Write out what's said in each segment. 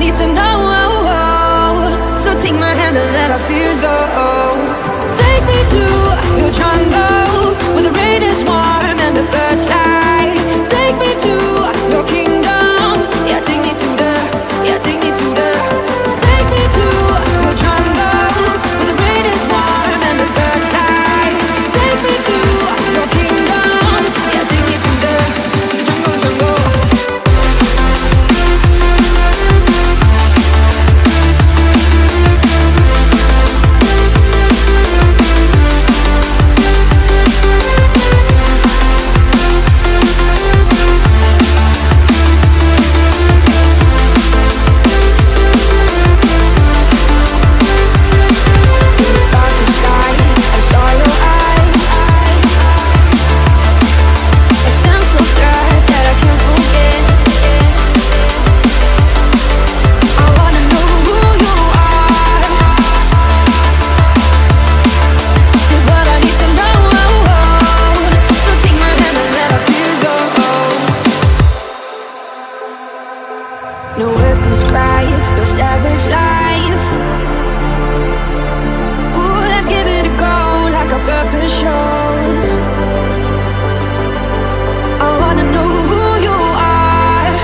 need to know. So take my hand and let our fears go. Take me to your jungle, where the rain is warm and the birds fly. Take me to your kingdom. Yeah, take me to the, yeah, take me to the. Take me to your jungle, where the rain is warm and the birds fly. Take me to your kingdom. Yeah, take me to the jungle, jungle. No words describe your savage life. Ooh, let's give it a go like our purpose shows. I wanna know who you are.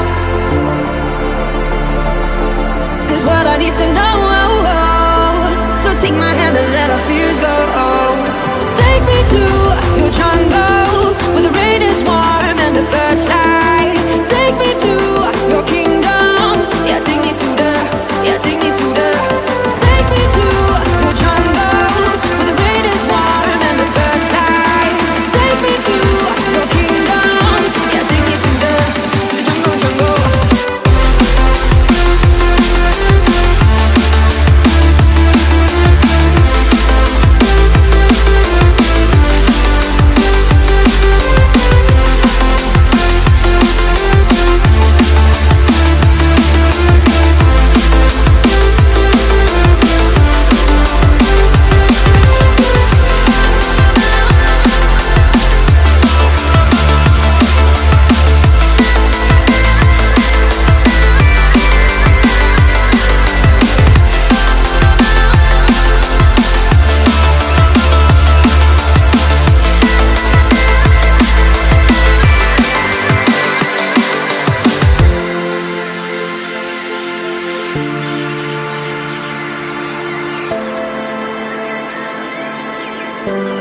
This world I need to know. So take my hand and let our fears go. Take me to your jungle, where the rain is warm and the birds fly. Take me to your kingdom. Yeah, take me to the, yeah, take me to the. Take me to your jungle, where the rain is warm and the birds fly. Take me to your kingdom. Yeah, take me to the jungle, jungle. Thank you.